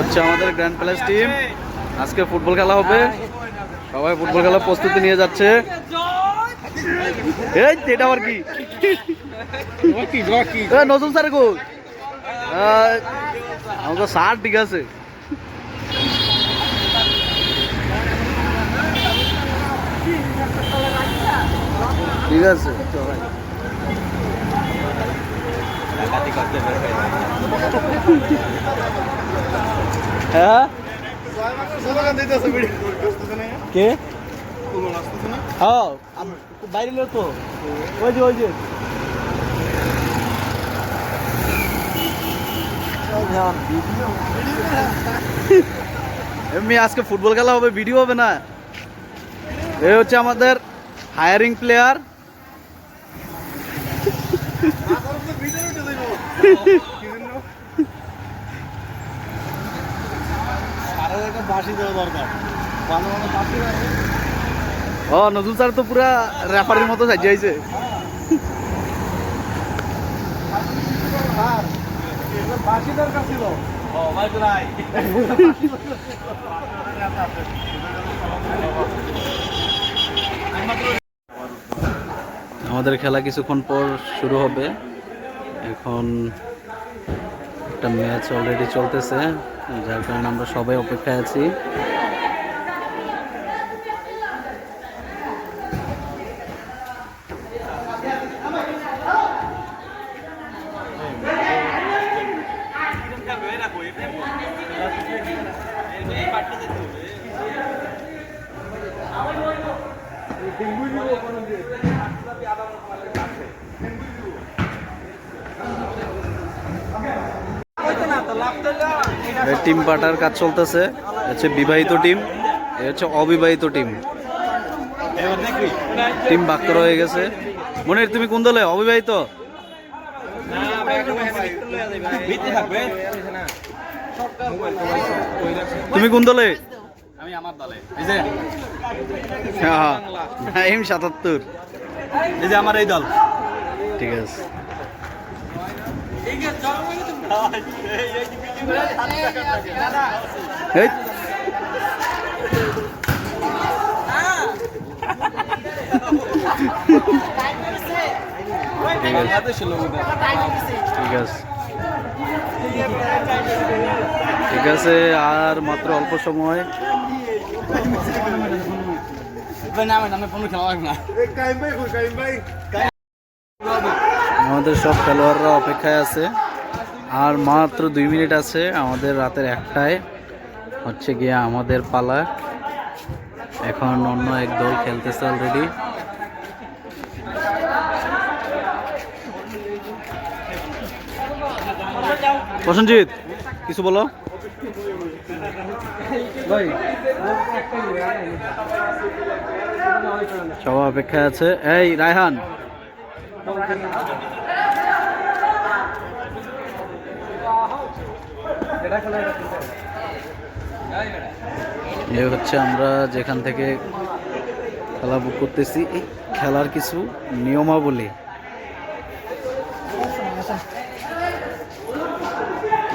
হচ্ছে আমাদের grand palace team. আজকে ফুটবল খেলা হবে, সবাই ফুটবল খেলার প্রস্তুতি নিয়ে যাচ্ছে। এই এটা আবার কি নতুন স্যার গো, আমাকে স্যার ঠিক আছে। ঠিক আছে হ্যাঁ কে বাইরে তো ওই যে এমনি আজকে ফুটবল খেলা হবে, ভিডিও হবে না। এই হচ্ছে আমাদের হায়ারিং প্লেয়ার। ও নজরুল স্যার তো পুরা রেফারির মতো সাজিয়েছে। আমাদের খেলা কিছুক্ষণ পর শুরু হবে। এখন একটা ম্যাচ অলরেডি চলতেছে, যার কারণে আমরা সবাই অপেক্ষায় আছি। টিম পাটার কাজ চলতেছে। হচ্ছে বিবাহিত টিম, এ হচ্ছে অবিবাহিত টিম। টিম ভাগ করা হয়ে গেছে। মনির তুমি কোন দলে? অবিবাহিত? তুমি কোন দলে? আমি আমার দলে। এই যে 77, এই যে আমার এই দল। ঠিক আছে। ঠিক আছে, আর মাত্র অল্প সময়। আমাদের সব খেলোয়াড়রা অপেক্ষায় আছে, আর মাত্র 2 মিনিট আছে আমাদের রাতের 1টায় হচ্ছে গিয়ে আমাদের পালা। এখন অন্য এক দল খেলতেছে অলরেডি। প্রসেনজিৎ কিছু বলো। সবাই অপেক্ষায় আছে। এই রায়হান, এই হচ্ছে আমরা যেখান থেকে খেলা বুক করতেছি, এই খেলার কিছু নিয়মাবলী।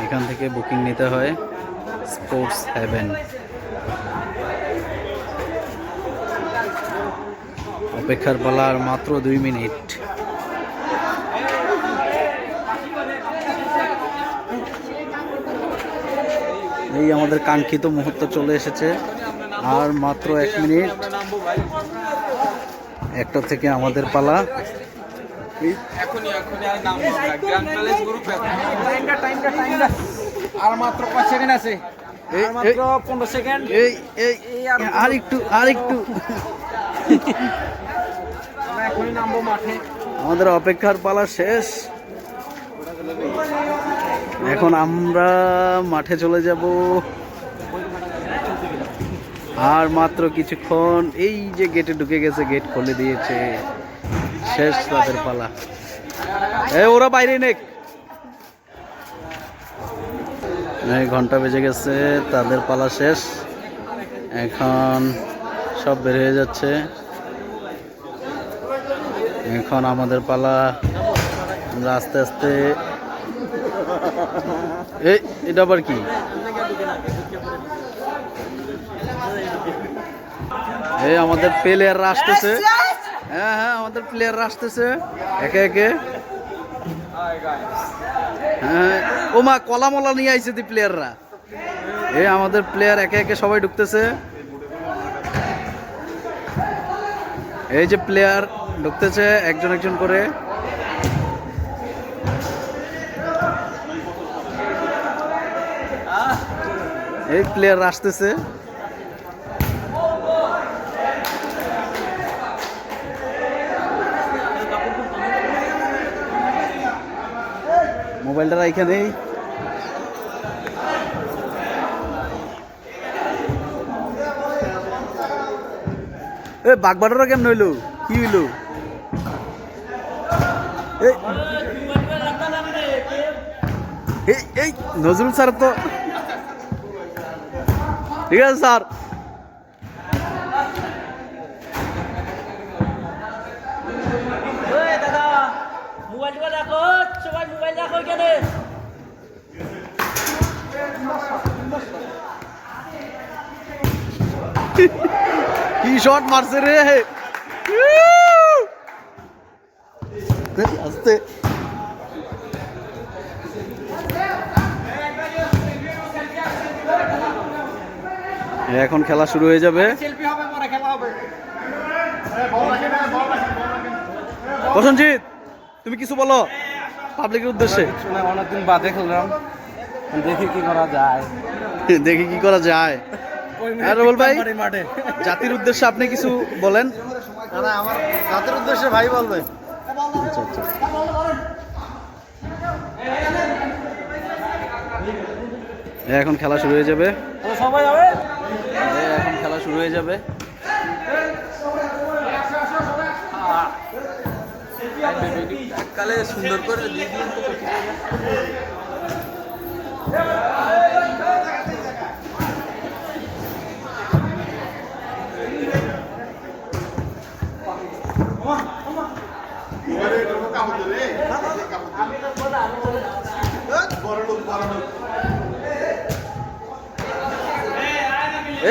এখান থেকে বুকিং নিতে হয় স্পোর্টস হেভেন। অপেক্ষার পালা আর মাত্র 2 মিনিট। এই আমাদের কাঙ্ক্ষিত মুহূর্ত চলে এসেছে, আর মাত্র 1 মিনিট। 1টা থেকে আমাদের পালা। আর মাত্র 5 সেকেন্ড আছে, মাত্র 15 সেকেন্ড। আর একটু এখনই নামবো মাঠে। আমাদের অপেক্ষার পালা শেষ। এখন আমরা মাঠে চলে যাব, আর মাত্র কিছুক্ষণ। এই যে গেটে ঢুকে গেছে, গেট খুলে দিয়েছে। শেষ তাদের পালা। ওরা বাইরে নেক। ঘন্টা বেজে গেছে, তাদের পালা শেষ। এখন সব বের হয়ে যাচ্ছে। এখন আমাদের পালা। আমরা আস্তে আস্তে। এটা আবার কি? এই আমাদের প্লেয়াররা আসতেছে। হ্যাঁ হ্যাঁ, আমাদের প্লেয়াররা আসতেছে একে একে। হ্যাঁ, ও মা, কলা মলা নিয়ে আইছে দি প্লেয়াররা। এই আমাদের প্লেয়ার একে একে সবাই ঢুকতেছে। এই যে প্লেয়ার ঢুকতেছে একজন একজন করে। এই প্লেয়ার আসতেছে। মোবাইলটা এখানেই। এ বাগবাটারও কেমন হইলো? কি হইলো? এই নজরুল স্যার তো ঠিক আছে স্যার। মোবাইলটা দেখো, সবাই মোবাইল দেখো এখানে। কি শট মারছে রে! আস্তে। এখন খেলা শুরু হয়ে যাবে। প্রসেনজিৎ, তুমি কিছু বলো পাবলিকের উদ্দেশ্যে। অনেকদিন বাদে খেললাম, দেখি কি করা যায়। দেখি কি করা যায়। রুবেল ভাই, জাতির উদ্দেশ্যে আপনি কিছু বলেন। আমার জাতির উদ্দেশ্যে ভাই বলবে। আচ্ছা আচ্ছা। এখন খেলা শুরু হয়ে যাবে। সবাই হবে। এখন খেলা শুরু হয়ে যাবে। কালে সুন্দর করে দিয়ে দিন তো।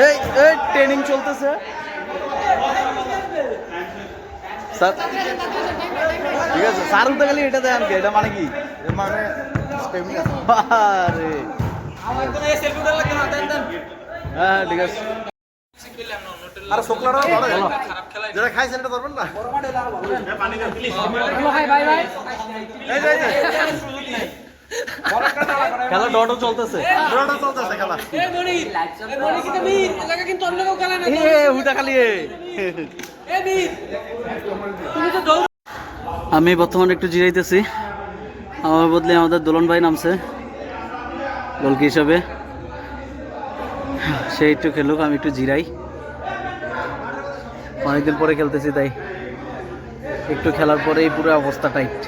এই এই ট্রেনিং চলতেছে স্যার। ঠিক আছে স্যার, উঠতে গেলে এটা দেন কি? এটা মানে কি? মানে আরে হ্যাঁ ঠিক আছে। আর শুক্লাটা বলো, যেটা খাইছেন এটা ধরবেন না। খেলা ডটও চলতেছে। খেলা হুটা খালি। আমি বর্তমানে একটু জিরাইতেছি। আমার বদলে আমাদের দোলন ভাই নামছে গোলকি হিসাবে। সে একটু খেলুক, আমি একটু জিরাই। অনেকদিন পরে খেলতেছি, তাই একটু খেলার পরেই পুরো অবস্থা টাইট।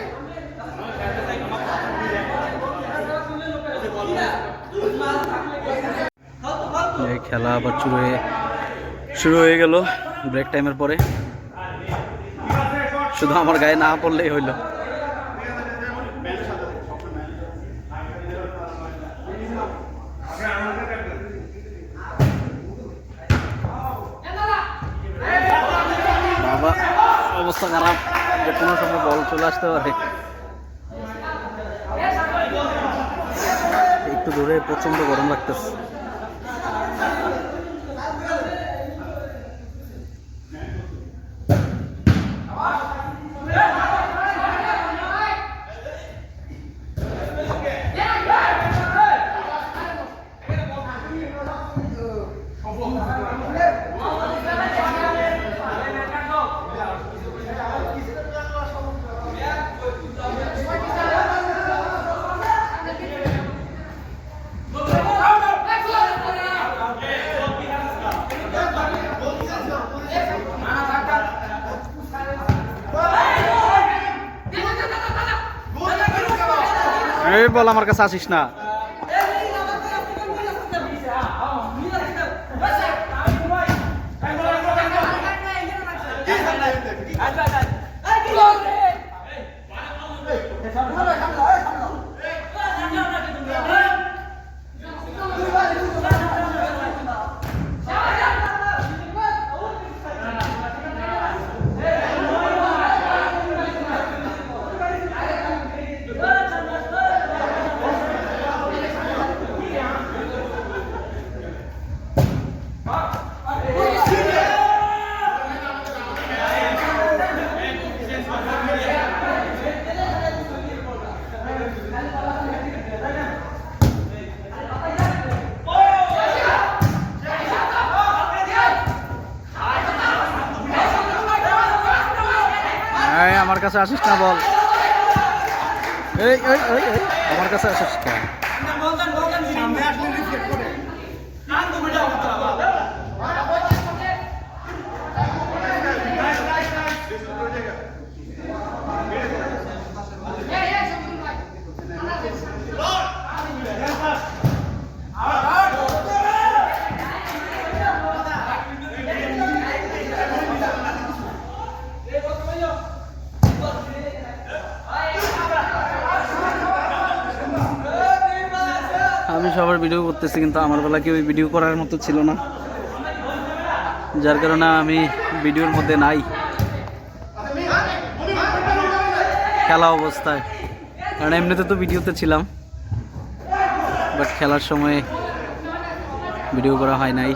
এই খেলা আবার শুরু হয়ে গেল ব্রেক টাইমের পরে। শুধু আমার গায়ে না পড়লেই হইল। বাবা, অবস্থা খারাপ, যে কোনো সময় বল চলে আসতে পারে। একটু দূরে প্রচন্ড গরম লাগতেছে। এই বল আমার কাছে আসিস না। কাছে আসিস না বল। এই এই এই এই, আমার কাছে আসিস কেন? আমি সবার ভিডিও করতেছি, কিন্তু আমার বেলা কেউ ভিডিও করার মতো ছিল না, যার কারণে আমি ভিডিওর মধ্যে নাই খেলা অবস্থায়। কারণ এমনিতে তো ভিডিওতে ছিলাম, বাট খেলার সময় ভিডিও করা হয় নাই।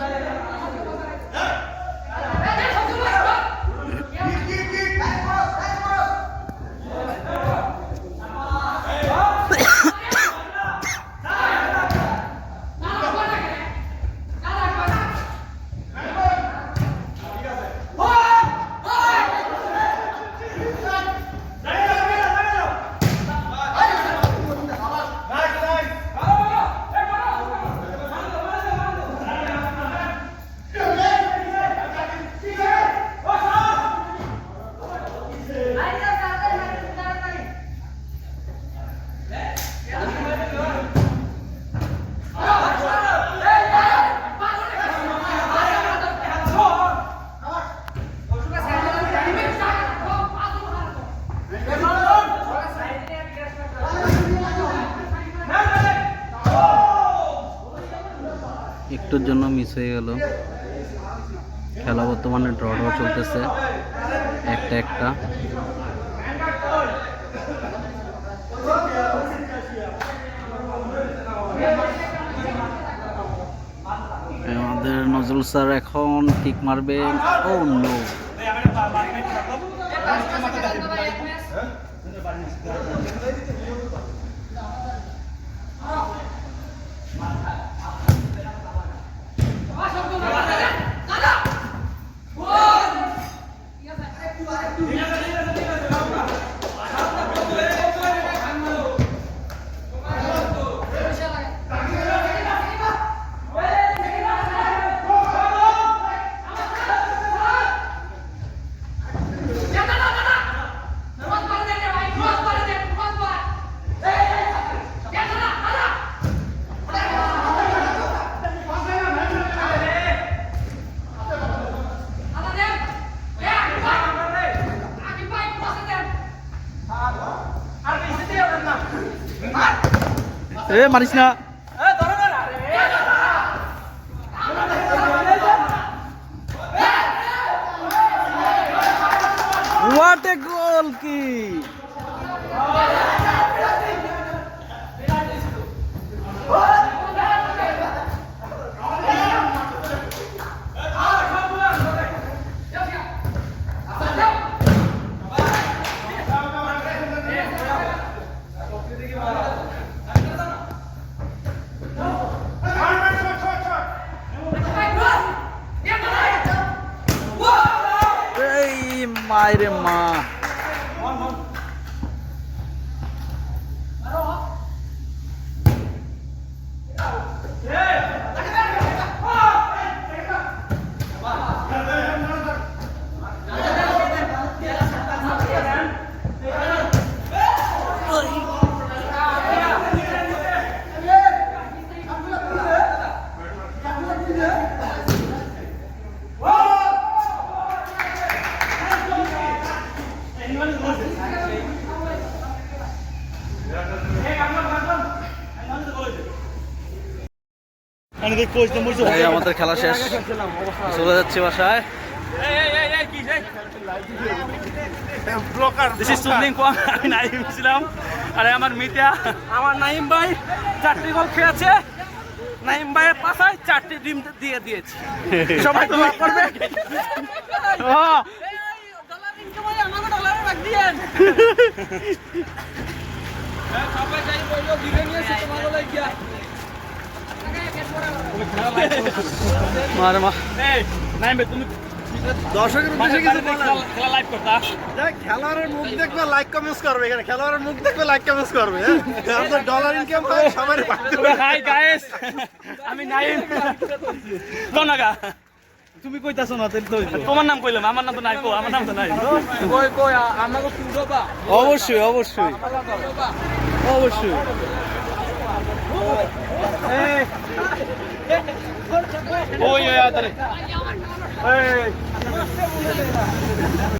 একটুর জন্য মিস হয়ে গেল। খেলা বর্তমানে ড্র চলতেছে, একটা একটা। আমাদের নজরুল স্যার এখন কিক মারবে। ও নো, এ মারিস না। হোয়াট এ গোল! কি মায়েরে মা! আমাদের খেলা শেষ, চলে যাচ্ছি বাসায়। আমি নাইম ছিলাম, আরে আমার মিতা, আমার নাইম ভাই 4টি গোল খেয়েছে। নাইম ভাইয়ের পাশায় 4টি ডিম দিয়ে দিয়েছি। সবাই দোয়া করবে। মারে মা, নাইম ভাই তুমি দর্শকের উদ্দেশ্যে কিছু বলেন। খেলা লাইভ করতা দেখ, খেলোয়াড়ের মুখ দেখবে, লাইক কমেন্টস করবে। এখানে খেলোয়াড়ের মুখ দেখবে, লাইক কমেন্টস করবে। হ্যাঁ, আপনার ডলার ইনকাম হয়, সবারই পাঠাতে হবে। হাই গাইস আমি নাইম কোনাগা তুমি কইতাছো না তাহলে তো তোমার নাম কইলাম আমার নাম তো নাই কো আমার নাম তো নাই কই কই আমাকে পুরোবা অবশ্যই অবশ্যই অবশ্যই ওই ওই আদরে